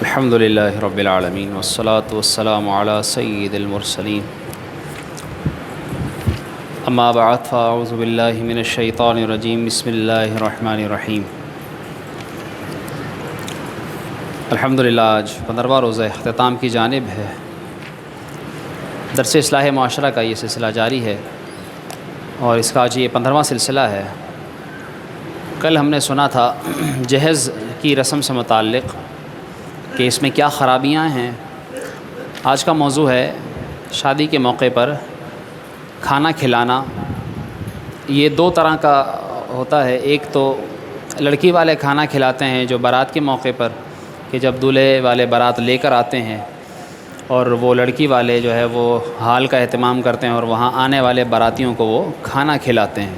الحمد للہ رب العالمین والصلاة والسلام علی سید المرسلین اما بعد فاعوذ باللہ من الشیطان الرجیم بسم اللہ الرحمن الرحیم۔ الحمدللہ آج 15واں روزہ اختتام کی جانب ہے۔ درس اصلاح معاشرہ کا یہ سلسلہ جاری ہے اور اس کا آج یہ 15واں سلسلہ ہے۔ کل ہم نے سنا تھا جہیز کی رسم سے متعلق کہ اس میں کیا خرابیاں ہیں۔ آج کا موضوع ہے شادی کے موقع پر کھانا کھلانا۔ یہ دو طرح کا ہوتا ہے، ایک تو لڑکی والے کھانا کھلاتے ہیں جو بارات کے موقع پر، کہ جب دولہے والے بارات لے کر آتے ہیں اور وہ لڑکی والے جو ہے وہ حال کا اہتمام کرتے ہیں اور وہاں آنے والے باراتیوں کو وہ کھانا کھلاتے ہیں۔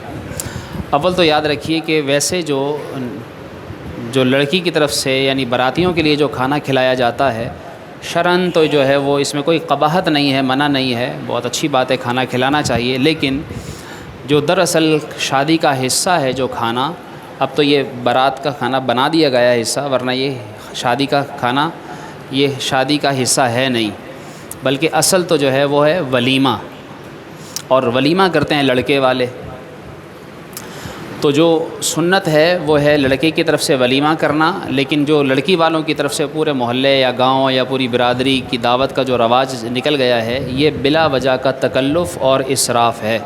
اول تو یاد رکھیے کہ ویسے جو لڑکی کی طرف سے یعنی براتیوں کے لیے جو کھانا کھلایا جاتا ہے شرعاً تو جو ہے وہ اس میں کوئی قباحت نہیں ہے، منع نہیں ہے، بہت اچھی بات ہے، کھانا کھلانا چاہیے۔ لیکن جو دراصل شادی کا حصہ ہے جو کھانا، اب تو یہ بارات کا کھانا بنا دیا گیا ہے حصہ، ورنہ یہ شادی کا کھانا یہ شادی کا حصہ ہے نہیں، بلکہ اصل تو جو ہے وہ ہے ولیمہ، اور ولیمہ کرتے ہیں لڑکے والے۔ تو جو سنت ہے وہ ہے لڑکے کی طرف سے ولیمہ کرنا، لیکن جو لڑکی والوں کی طرف سے پورے محلے یا گاؤں یا پوری برادری کی دعوت کا جو رواج نکل گیا ہے، یہ بلا وجہ کا تکلف اور اسراف ہے۔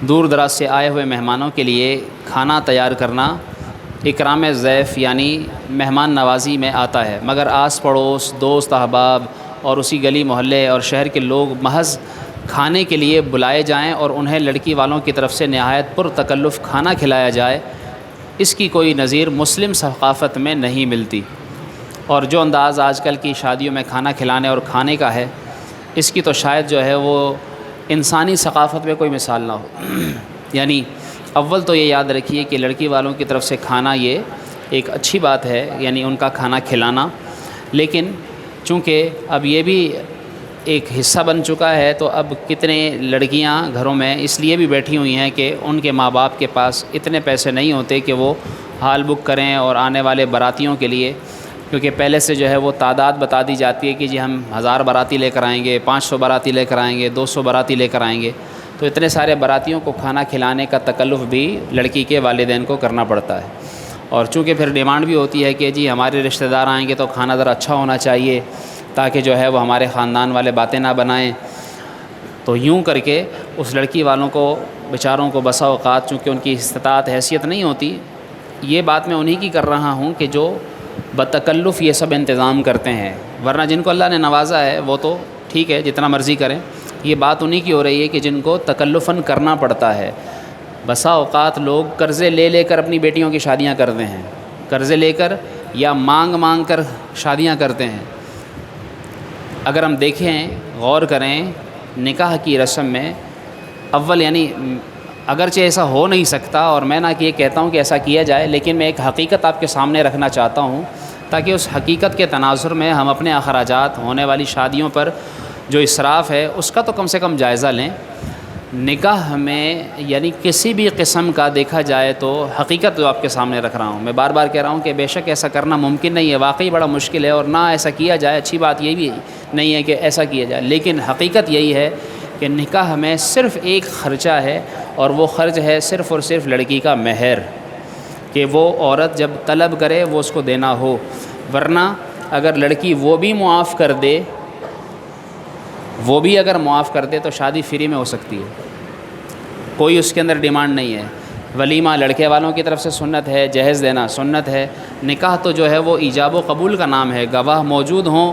دور دراز سے آئے ہوئے مہمانوں کے لیے کھانا تیار کرنا اکرام ضیف یعنی مہمان نوازی میں آتا ہے، مگر آس پڑوس، دوست احباب اور اسی گلی محلے اور شہر کے لوگ محض کھانے کے لیے بلائے جائیں اور انہیں لڑکی والوں کی طرف سے نہایت پر تکلف کھانا کھلایا جائے، اس کی کوئی نظیر مسلم ثقافت میں نہیں ملتی۔ اور جو انداز آج کل کی شادیوں میں کھانا کھلانے اور کھانے کا ہے، اس کی تو شاید جو ہے وہ انسانی ثقافت میں کوئی مثال نہ ہو۔ یعنی اول تو یہ یاد رکھیے کہ لڑکی والوں کی طرف سے کھانا یہ ایک اچھی بات ہے، یعنی ان کا کھانا کھلانا، لیکن چونکہ اب یہ بھی ایک حصہ بن چکا ہے تو اب کتنے لڑکیاں گھروں میں اس لیے بھی بیٹھی ہوئی ہیں کہ ان کے ماں باپ کے پاس اتنے پیسے نہیں ہوتے کہ وہ ہال بک کریں اور آنے والے براتیوں کے لیے، کیونکہ پہلے سے جو ہے وہ تعداد بتا دی جاتی ہے کہ جی ہم 1000 باراتی لے کر آئیں گے، 500 باراتی لے کر آئیں گے، 200 باراتی لے کر آئیں گے، تو اتنے سارے براتیوں کو کھانا کھلانے کا تکلف بھی لڑکی کے والدین کو کرنا پڑتا ہے۔ اور چونکہ پھر ڈیمانڈ بھی ہوتی ہے کہ جی ہمارے رشتہ دار آئیں گے تو کھانا ذرا اچھا ہونا چاہیے تاکہ جو ہے وہ ہمارے خاندان والے باتیں نہ بنائیں، تو یوں کر کے اس لڑکی والوں کو بیچاروں کو بسا اوقات چونکہ ان کی استطاعت حیثیت نہیں ہوتی، یہ بات میں انہی کی کر رہا ہوں کہ جو بتکلف یہ سب انتظام کرتے ہیں، ورنہ جن کو اللہ نے نوازا ہے وہ تو ٹھیک ہے جتنا مرضی کریں، یہ بات انہی کی ہو رہی ہے کہ جن کو تکلفاً کرنا پڑتا ہے۔ بسا اوقات لوگ قرضے لے لے کر اپنی بیٹیوں کی شادیاں کرتے ہیں، قرضے لے کر یا مانگ کر شادیاں کرتے ہیں۔ اگر ہم دیکھیں، غور کریں، نکاح کی رسم میں اول یعنی اگرچہ ایسا ہو نہیں سکتا اور میں نہ کہ یہ کہتا ہوں کہ ایسا کیا جائے، لیکن میں ایک حقیقت آپ کے سامنے رکھنا چاہتا ہوں تاکہ اس حقیقت کے تناظر میں ہم اپنے اخراجات ہونے والی شادیوں پر جو اسراف ہے اس کا تو کم سے کم جائزہ لیں۔ نکاح میں یعنی کسی بھی قسم کا دیکھا جائے تو حقیقت جو آپ کے سامنے رکھ رہا ہوں، میں بار بار کہہ رہا ہوں کہ بے شک ایسا کرنا ممکن نہیں ہے، واقعی بڑا مشکل ہے، اور نہ ایسا کیا جائے اچھی بات یہ بھی نہیں ہے کہ ایسا کیا جائے، لیکن حقیقت یہی ہے کہ نکاح میں صرف ایک خرچہ ہے، اور وہ خرچ ہے صرف اور صرف لڑکی کا مہر، کہ وہ عورت جب طلب کرے وہ اس کو دینا ہو، ورنہ اگر لڑکی وہ بھی معاف کر دے، وہ بھی اگر معاف کر دے تو شادی فری میں ہو سکتی ہے، کوئی اس کے اندر ڈیمانڈ نہیں ہے۔ ولیمہ لڑکے والوں کی طرف سے سنت ہے، جہیز دینا سنت ہے، نکاح تو جو ہے وہ ایجاب و قبول کا نام ہے، گواہ موجود ہوں،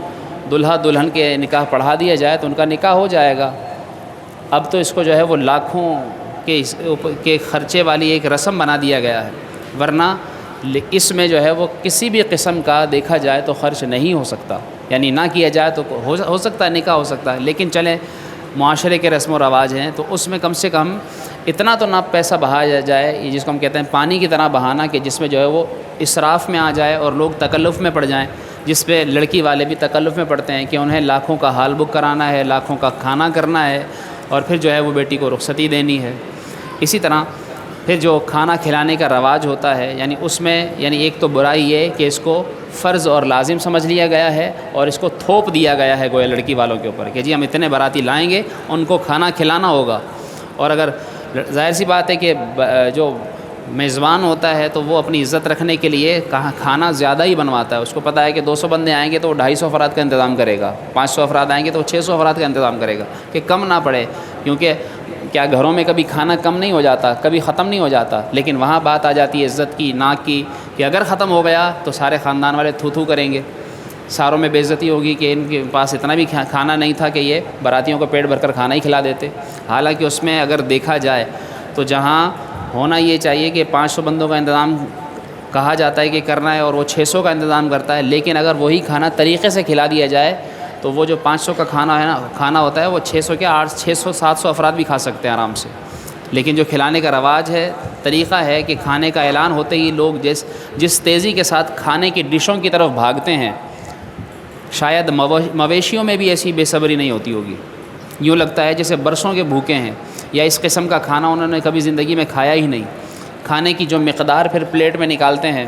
دلہا دلہن کے نکاح پڑھا دیا جائے تو ان کا نکاح ہو جائے گا۔ اب تو اس کو جو ہے وہ لاکھوں کے خرچے والی ایک رسم بنا دیا گیا ہے، ورنہ اس میں جو ہے وہ کسی بھی قسم کا دیکھا جائے تو خرچ نہیں ہو سکتا، یعنی نہ کیا جائے تو ہو سکتا ہے نکاح ہو سکتا ہے، لیکن چلیں معاشرے کے رسم و رواج ہیں تو اس میں کم سے کم اتنا تو نہ پیسہ بہایا جائے، جس کو ہم کہتے ہیں پانی کی طرح بہانا، کہ جس میں جو ہے وہ اسراف میں آ جائے اور لوگ تکلف میں پڑ جائیں، جس پہ لڑکی والے بھی تکلف میں پڑتے ہیں کہ انہیں لاکھوں کا ہال بک کرانا ہے، لاکھوں کا کھانا کرنا ہے، اور پھر جو ہے وہ بیٹی کو رخصتی دینی ہے۔ اسی طرح پھر جو کھانا کھلانے کا رواج ہوتا ہے، یعنی اس میں یعنی ایک تو برائی یہ کہ اس کو فرض اور لازم سمجھ لیا گیا ہے، اور اس کو تھوپ دیا گیا ہے گویا لڑکی والوں کے اوپر کہ جی ہم اتنے باراتی لائیں گے، ان کو کھانا کھلانا ہوگا۔ اور اگر ظاہر سی بات ہے کہ جو میزبان ہوتا ہے تو وہ اپنی عزت رکھنے کے لیے کھانا زیادہ ہی بنواتا ہے، اس کو پتہ ہے کہ 200 بندے آئیں گے تو وہ 250 افراد کا انتظام کرے گا، 500 افراد آئیں گے تو وہ 600 افراد کا انتظام کرے گا کہ کم نہ پڑے، کیونکہ کیا گھروں میں کبھی کھانا کم نہیں ہو جاتا، کبھی ختم نہیں ہو جاتا، لیکن وہاں بات آ جاتی ہے عزت کی، ناک کی، کہ اگر ختم ہو گیا تو سارے خاندان والے تھو تھو کریں گے، ساروں میں بے عزتی ہوگی کہ ان کے پاس اتنا بھی کھانا نہیں تھا کہ یہ براتیوں کو پیٹ بھر کر کھانا ہی کھلا دیتے۔ حالانکہ اس میں اگر دیکھا جائے تو جہاں ہونا یہ چاہیے کہ 500 بندوں کا انتظام کہا جاتا ہے کہ کرنا ہے اور وہ 600 کا انتظام کرتا ہے، لیکن اگر وہی کھانا طریقے سے کھلا دیا جائے تو وہ جو 500 کا کھانا ہے نا، کھانا ہوتا ہے وہ 600 کے 600 700 افراد بھی کھا سکتے ہیں آرام سے۔ لیکن جو کھلانے کا رواج ہے، طریقہ ہے کہ کھانے کا اعلان ہوتے ہی لوگ جس تیزی کے ساتھ کھانے کی ڈشوں کی طرف بھاگتے ہیں، شاید مویشیوں میں بھی ایسی بے صبری نہیں ہوتی ہوگی۔ یوں لگتا ہے جیسے برسوں کے بھوکے ہیں، یا اس قسم کا کھانا انہوں نے کبھی زندگی میں کھایا ہی نہیں۔ کھانے کی جو مقدار پھر پلیٹ میں نکالتے ہیں،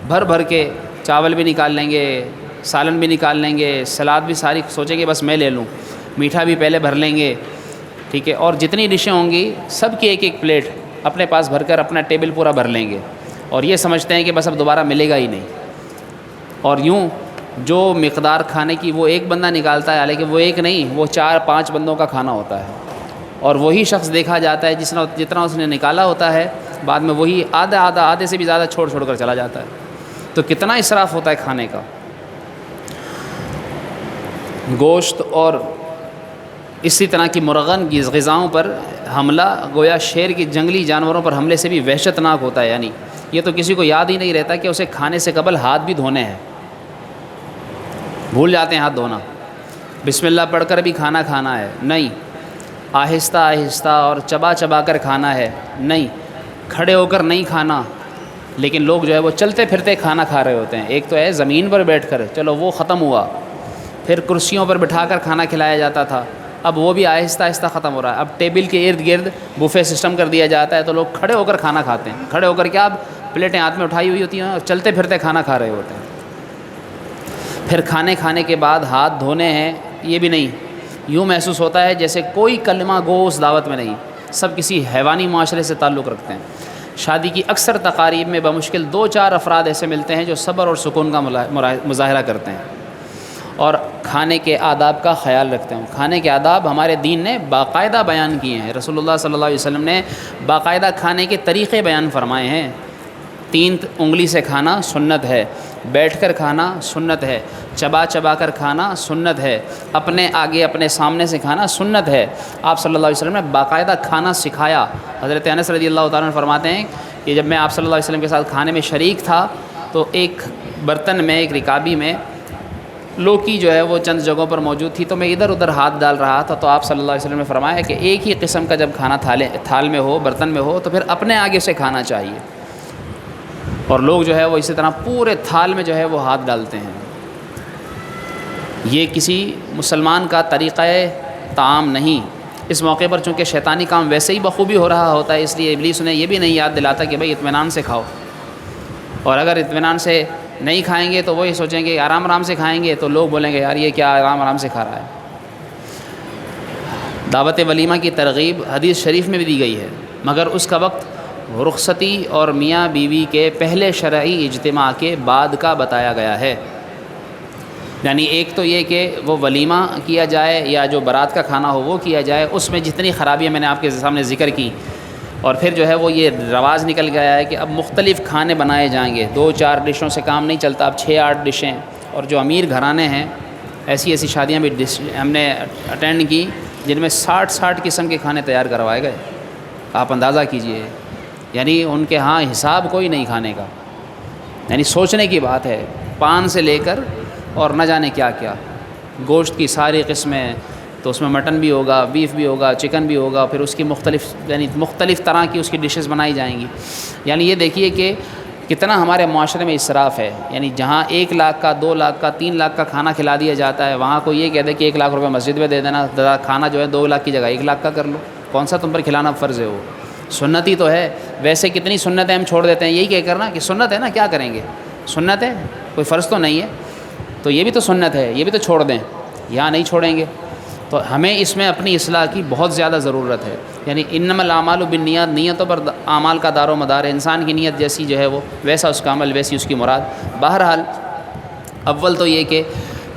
بھر بھر کے چاول بھی نکال لیں گے، سالن بھی نکال لیں گے، سلاد بھی ساری سوچیں گے بس میں لے لوں، میٹھا بھی پہلے بھر لیں گے، ٹھیک ہے، اور جتنی ڈشیں ہوں گی سب کی ایک ایک پلیٹ اپنے پاس بھر کر اپنا ٹیبل پورا بھر لیں گے، اور یہ سمجھتے ہیں کہ بس اب دوبارہ ملے گا ہی نہیں۔ اور یوں جو مقدار کھانے کی وہ ایک بندہ نکالتا ہے، حالانکہ وہ ایک نہیں، وہ 4-5 بندوں کا کھانا ہوتا ہے، اور وہی شخص دیکھا جاتا ہے جتنا اس نے نکالا ہوتا ہے، بعد میں وہی آدھے سے بھی زیادہ چھوڑ کر چلا جاتا ہے۔ تو کتنا اسراف ہوتا ہے کھانے کا۔ گوشت اور اسی طرح کی مرغن غذاؤں پر حملہ گویا شیر کی جنگلی جانوروں پر حملے سے بھی وحشت ناک ہوتا ہے، یعنی یہ تو کسی کو یاد ہی نہیں رہتا کہ اسے کھانے سے قبل ہاتھ بھی دھونے ہیں، بھول جاتے ہیں ہاتھ دھونا۔ بسم اللہ پڑھ کر بھی کھانا کھانا ہے، نہیں، آہستہ آہستہ اور چبا چبا کر کھانا ہے، نہیں، کھڑے ہو کر نہیں کھانا۔ لیکن لوگ جو ہے وہ چلتے پھرتے کھانا کھا رہے ہوتے ہیں۔ ایک تو ہے زمین پر بیٹھ کر، چلو وہ ختم ہوا، پھر کرسیوں پر بٹھا کر کھانا کھلایا جاتا تھا، اب وہ بھی آہستہ آہستہ ختم ہو رہا ہے۔ اب ٹیبل کے ارد گرد بوفے سسٹم کر دیا جاتا ہے تو لوگ کھڑے ہو کر کھانا کھاتے ہیں، کھڑے ہو کر کیا، اب پلیٹیں ہاتھ میں اٹھائی ہوئی ہوتی ہیں اور چلتے پھرتے کھانا کھا رہے ہوتے ہیں۔ پھر کھانے کے بعد ہاتھ دھونے ہیں، یہ بھی نہیں، یوں محسوس ہوتا ہے جیسے کوئی کلمہ گو اس دعوت میں نہیں، سب کسی حیوانی معاشرے سے تعلق رکھتے ہیں۔ شادی کی اکثر تقاریب میں بمشکل 2-4 افراد ایسے ملتے ہیں جو صبر اور سکون کا مظاہرہ کرتے ہیں اور کھانے کے آداب کا خیال رکھتے ہیں۔ کھانے کے آداب ہمارے دین نے باقاعدہ بیان کیے ہیں، رسول اللہ صلی اللہ علیہ وسلم نے باقاعدہ کھانے کے طریقے بیان فرمائے ہیں۔ 3 انگلی سے کھانا سنت ہے، بیٹھ کر کھانا سنت ہے، چبا چبا کر کھانا سنت ہے، اپنے آگے اپنے سامنے سے کھانا سنت ہے۔ آپ صلی اللہ علیہ وسلم نے باقاعدہ کھانا سکھایا۔ حضرت انس رضی اللہ تعالیٰ عنہ فرماتے ہیں کہ جب میں آپ صلی اللہ علیہ وسلم کے ساتھ کھانے میں شریک تھا تو ایک برتن میں، ایک رکابی میں لوکی جو ہے وہ چند جگہوں پر موجود تھی، تو میں ادھر ادھر ہاتھ ڈال رہا تھا، تو آپ صلی اللہ علیہ وسلم نے فرمایا کہ ایک ہی قسم کا جب کھانا تھال میں ہو، برتن میں ہو، تو پھر اپنے آگے سے کھانا چاہیے۔ اور لوگ جو ہے وہ اسی طرح پورے تھال میں جو ہے وہ ہاتھ ڈالتے ہیں۔ یہ کسی مسلمان کا طریقہ طعام نہیں۔ اس موقع پر چونکہ شیطانی کام ویسے ہی بخوبی ہو رہا ہوتا ہے، اس لیے ابلیس نے یہ بھی نہیں یاد دلاتا کہ بھئی اطمینان سے کھاؤ، اور اگر اطمینان سے نہیں کھائیں گے تو وہ یہ سوچیں گے آرام آرام سے کھائیں گے تو لوگ بولیں گے یار یہ کیا آرام آرام سے کھا رہا ہے۔ دعوت ولیمہ کی ترغیب حدیث شریف میں بھی دی گئی ہے، مگر اس کا وقت رخصتی اور میاں بیوی کے پہلے شرعی اجتماع کے بعد کا بتایا گیا ہے۔ یعنی ایک تو یہ کہ وہ ولیمہ کیا جائے یا جو برات کا کھانا ہو وہ کیا جائے، اس میں جتنی خرابیاں میں نے آپ کے سامنے ذکر کی، اور پھر جو ہے وہ یہ رواج نکل گیا ہے کہ اب مختلف کھانے بنائے جائیں گے، 2-4 ڈشوں سے کام نہیں چلتا، اب 6-8 ڈشیں۔ اور جو امیر گھرانے ہیں، ایسی شادیاں بھی ہم نے اٹینڈ کی جن میں 60 قسم کے کھانے تیار کروائے گئے۔ آپ اندازہ کیجئے، یعنی ان کے ہاں حساب کوئی نہیں کھانے کا، یعنی سوچنے کی بات ہے۔ پان سے لے کر اور نہ جانے کیا کیا، گوشت کی ساری قسمیں، تو اس میں مٹن بھی ہوگا، بیف بھی ہوگا، چکن بھی ہوگا، پھر اس کی مختلف طرح کی اس کی ڈشز بنائی جائیں گی۔ یعنی یہ دیکھیے کہ کتنا ہمارے معاشرے میں اسراف ہے۔ یعنی جہاں 1 لاکھ کا، 2 لاکھ کا، 3 لاکھ کا کھانا کھلا دیا جاتا ہے، وہاں کو یہ کہہ دے کہ 1 لاکھ روپے مسجد میں دے دینا، کھانا جو ہے 2 لاکھ کی جگہ 1 لاکھ کا کر لو۔ کون سا تم پر کھلانا فرض ہے؟ وہ سنت ہی تو ہے۔ ویسے کتنی سنتیں ہم چھوڑ دیتے ہیں یہی کہہ کر نا کہ سنت ہے نا، کیا کریں گے، سنت ہے، کوئی فرض تو نہیں ہے، تو یہ بھی تو سنت ہے، یہ بھی تو چھوڑ دیں، یہاں نہیں چھوڑیں گے۔ تو ہمیں اس میں اپنی اصلاح کی بہت زیادہ ضرورت ہے۔ یعنی انما الاعمال بالنیات، نیتوں پر اعمال کا دار و مدار ہے، انسان کی نیت جیسی جو ہے وہ ویسا اس کا عمل، ویسی اس کی مراد۔ بہرحال اول تو یہ کہ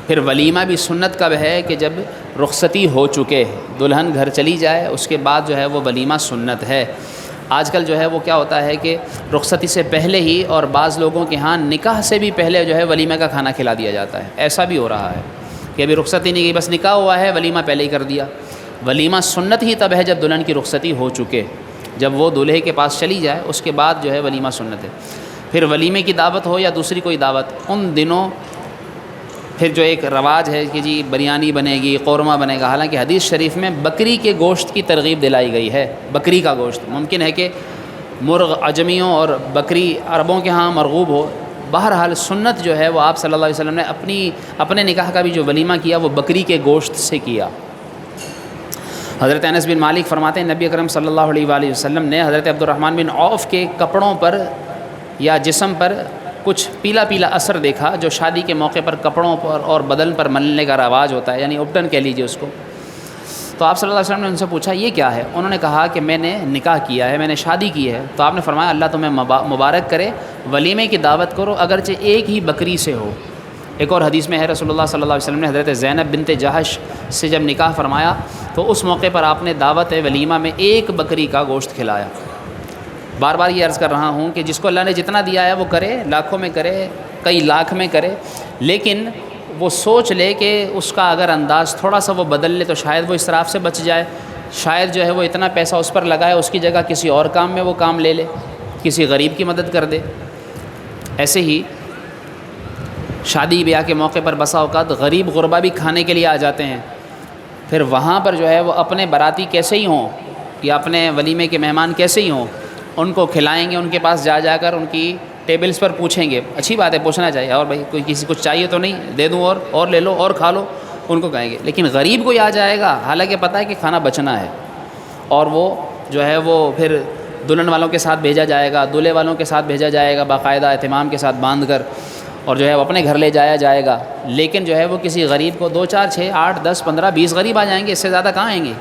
پھر ولیمہ بھی سنت کب ہے کہ جب رخصتی ہو چکے، دلہن گھر چلی جائے، اس کے بعد جو ہے وہ ولیمہ سنت ہے۔ آج کل جو ہے وہ کیا ہوتا ہے کہ رخصتی سے پہلے ہی، اور بعض لوگوں کے ہاں نکاح سے بھی پہلے جو ہے ولیمہ کا کھانا کھلا دیا جاتا ہے۔ ایسا بھی ہو رہا ہے کہ ابھی رخصتی نہیں گئی، بس نکاح ہوا ہے، ولیمہ پہلے ہی کر دیا۔ ولیمہ سنت ہی تب ہے جب دلہن کی رخصتی ہو چکے، جب وہ دولہے کے پاس چلی جائے، اس کے بعد جو ہے ولیمہ سنت ہے۔ پھر ولیمے کی دعوت ہو یا دوسری کوئی دعوت، ان دنوں پھر جو ایک رواج ہے کہ جی بریانی بنے گی، قورمہ بنے گا، حالانکہ حدیث شریف میں بکری کے گوشت کی ترغیب دلائی گئی ہے۔ بکری کا گوشت، ممکن ہے کہ مرغ عجمیوں اور بکری عربوں کے ہاں مرغوب ہو، بہرحال سنت جو ہے وہ آپ صلی اللہ علیہ وسلم نے اپنے نکاح کا بھی جو ولیمہ کیا وہ بکری کے گوشت سے کیا۔ حضرت انس بن مالک فرماتے ہیں نبی اکرم صلی اللہ علیہ وآلہ وسلم نے حضرت عبد الرحمن بن عوف کے کپڑوں پر یا جسم پر کچھ پیلا پیلا اثر دیکھا، جو شادی کے موقع پر کپڑوں پر اور بدن پر ملنے کا رواج ہوتا ہے، یعنی اپٹن کہہ لیجیے اس کو۔ تو آپ صلی اللہ علیہ وسلم نے ان سے پوچھا یہ کیا ہے؟ انہوں نے کہا کہ میں نے نکاح کیا ہے، میں نے شادی کی ہے۔ تو آپ نے فرمایا اللہ تمہیں مبارک کرے، ولیمے کی دعوت کرو اگرچہ ایک ہی بکری سے ہو۔ ایک اور حدیث میں ہے رسول اللہ صلی اللہ علیہ وسلم نے حضرت زینب بنت جہش سے جب نکاح فرمایا تو اس موقع پر آپ نے دعوت ولیمہ میں ایک بکری کا گوشت کھلایا۔ بار بار یہ عرض کر رہا ہوں کہ جس کو اللہ نے جتنا دیا ہے وہ کرے، لاکھوں میں کرے، کئی لاکھ میں کرے، لیکن وہ سوچ لے کہ اس کا اگر انداز تھوڑا سا وہ بدل لے تو شاید وہ اسراف سے بچ جائے، شاید جو ہے وہ اتنا پیسہ اس پر لگائے، اس کی جگہ کسی اور کام میں وہ کام لے لے، کسی غریب کی مدد کر دے۔ ایسے ہی شادی بیاہ کے موقع پر بسا اوقات غریب غربا بھی کھانے کے لیے آ جاتے ہیں، پھر وہاں پر جو ہے وہ اپنے باراتی کیسے ہی ہوں یا اپنے ولیمے کے مہمان کیسے ہی ہوں، ان کو کھلائیں گے، ان کے پاس جا جا کر ان کی ٹیبلز پر پوچھیں گے، اچھی بات ہے پوچھنا چاہیے، اور بھائی کوئی کسی کچھ چاہیے تو نہیں دے دوں اور لے لو اور کھا لو، ان کو کہیں گے۔ لیکن غریب کوئی آ جائے گا، حالانکہ پتہ ہے کہ کھانا بچنا ہے، اور وہ جو ہے وہ پھر دلہن والوں کے ساتھ بھیجا جائے گا، دولہے والوں کے ساتھ بھیجا جائے گا باقاعدہ اہتمام کے ساتھ باندھ کر، اور جو ہے وہ اپنے گھر لے جایا جائے گا۔ لیکن جو ہے وہ کسی غریب کو 2 4 6 8 10 15 20 غریب آ جائیں گے، اس سے زیادہ کہاں آئیں گے،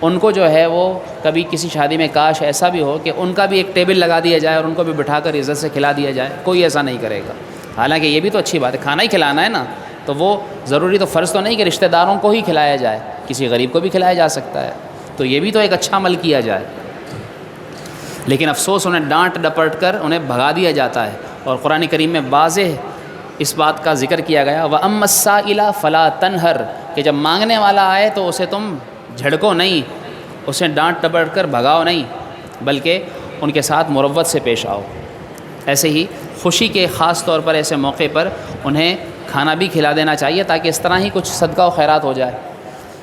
ان کو جو ہے وہ کبھی کسی شادی میں کاش ایسا بھی ہو کہ ان کا بھی ایک ٹیبل لگا دیا جائے اور ان کو بھی بٹھا کر عزت سے کھلا دیا جائے، کوئی ایسا نہیں کرے گا۔ حالانکہ یہ بھی تو اچھی بات ہے، کھانا ہی کھلانا ہے نا، تو وہ ضروری تو فرض تو نہیں کہ رشتہ داروں کو ہی کھلایا جائے، کسی غریب کو بھی کھلایا جا سکتا ہے، تو یہ بھی تو ایک اچھا عمل کیا جائے۔ لیکن افسوس انہیں ڈانٹ ڈپٹ کر انہیں بھگا دیا جاتا ہے، اور قرآن کریم میں واضح اس بات کا ذکر کیا گیا وَأَمَّا السَّائِلَ فَلَا تَنْهَرْ، کہ جب مانگنے والا آئے تو اسے تم جھڑکو نہیں، اسے ڈانٹ ڈپٹ کر بھگاؤ نہیں، بلکہ ان کے ساتھ مروت سے پیش آؤ۔ ایسے ہی خوشی کے خاص طور پر ایسے موقع پر انہیں کھانا بھی کھلا دینا چاہیے، تاکہ اس طرح ہی کچھ صدقہ و خیرات ہو جائے۔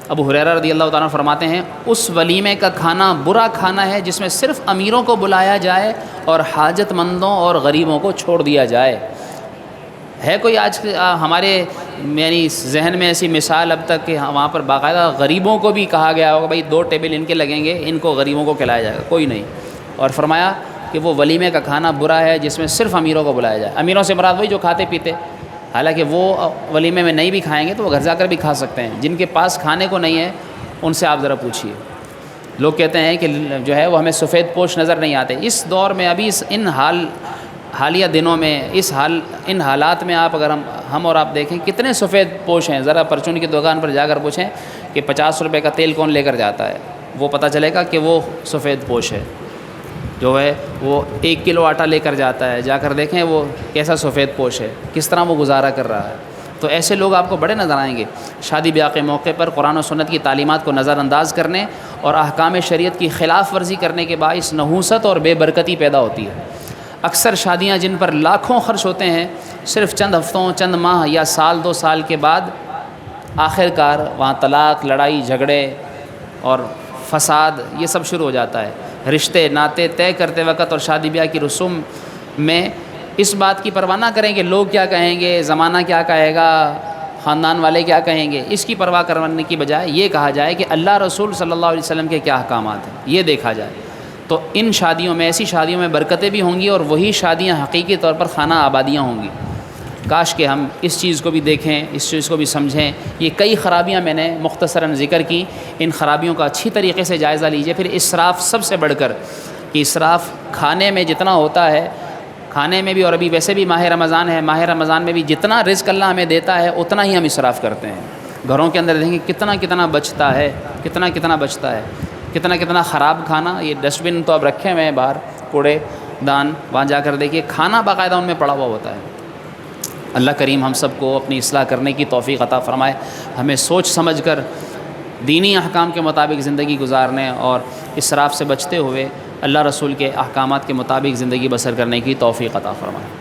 ابو ہریرہ رضی اللہ تعالیٰ فرماتے ہیں اس ولیمے کا کھانا برا کھانا ہے جس میں صرف امیروں کو بلایا جائے اور حاجت مندوں اور غریبوں کو چھوڑ دیا جائے۔ ہے کوئی آج ہمارے یعنی ذہن میں ایسی مثال اب تک کہ وہاں پر باقاعدہ غریبوں کو بھی کہا گیا ہوگا بھائی 2 ٹیبل ان کے لگیں گے، ان کو غریبوں کو کھلایا جائے گا؟ کوئی نہیں۔ اور فرمایا کہ وہ ولیمے کا کھانا برا ہے جس میں صرف امیروں کو بلایا جائے۔ امیروں سے مراد وہی جو کھاتے پیتے، حالانکہ وہ ولیمے میں نہیں بھی کھائیں گے تو وہ گھر جا کر بھی کھا سکتے ہیں۔ جن کے پاس کھانے کو نہیں ہے ان سے آپ ذرا پوچھیے۔ لوگ کہتے ہیں کہ جو ہے وہ ہمیں سفید پوش نظر نہیں آتے۔ اس دور میں ابھی حالیہ دنوں میں ان حالات میں آپ اگر ہم اور آپ دیکھیں کتنے سفید پوش ہیں، ذرا پرچون کی دکان پر جا کر پوچھیں کہ 50 روپے کا تیل کون لے کر جاتا ہے، وہ پتہ چلے گا کہ وہ سفید پوش ہے۔ جو ہے وہ 1 کلو آٹا لے کر جاتا ہے، جا کر دیکھیں وہ کیسا سفید پوش ہے، کس طرح وہ گزارا کر رہا ہے۔ تو ایسے لوگ آپ کو بڑے نظر آئیں گے۔ شادی بیاہ کے موقع پر قرآن و سنت کی تعلیمات کو نظر انداز کرنے اور احکام شریعت کی خلاف ورزی کرنے کے باعث نحوست اور بے برکتی پیدا ہوتی ہے۔ اکثر شادیاں جن پر لاکھوں خرچ ہوتے ہیں، صرف چند ہفتوں، چند ماہ یا سال 2 سال کے بعد آخر کار وہاں طلاق، لڑائی جھگڑے اور فساد یہ سب شروع ہو جاتا ہے۔ رشتے ناطے طے کرتے وقت اور شادی بیاہ کی رسوم میں اس بات کی پرواہ نہ کریں کہ لوگ کیا کہیں گے، زمانہ کیا کہے گا، خاندان والے کیا کہیں گے، اس کی پرواہ کرنے کی بجائے یہ کہا جائے کہ اللہ رسول صلی اللہ علیہ وسلم کے کیا احکامات ہیں، یہ دیکھا جائے۔ تو ان شادیوں میں، ایسی شادیوں میں برکتیں بھی ہوں گی، اور وہی شادیاں حقیقی طور پر خانہ آبادیاں ہوں گی۔ کاش کہ ہم اس چیز کو بھی دیکھیں، اس چیز کو بھی سمجھیں۔ یہ کئی خرابیاں میں نے مختصراً ذکر کی، ان خرابیوں کا اچھی طریقے سے جائزہ لیجیے۔ پھر اسراف سب سے بڑھ کر، کہ اسراف کھانے میں جتنا ہوتا ہے، کھانے میں بھی، اور ابھی ویسے بھی ماہ رمضان ہے، ماہ رمضان میں بھی جتنا رزق اللہ ہمیں دیتا ہے اتنا ہی ہم اسراف کرتے ہیں۔ گھروں کے اندر دیکھیں کتنا کتنا بچتا ہے، کتنا کتنا بچتا ہے، کتنا کتنا خراب کھانا۔ یہ ڈسٹ بن تو اب رکھے ہوئے ہیں باہر، کوڑے دان، وہاں جا کر دیکھیے کھانا باقاعدہ ان میں پڑا ہوا ہوتا ہے۔ اللہ کریم ہم سب کو اپنی اصلاح کرنے کی توفیق عطا فرمائے، ہمیں سوچ سمجھ کر دینی احکام کے مطابق زندگی گزارنے اور اسراف سے بچتے ہوئے اللہ رسول کے احکامات کے مطابق زندگی بسر کرنے کی توفیق عطا فرمائے۔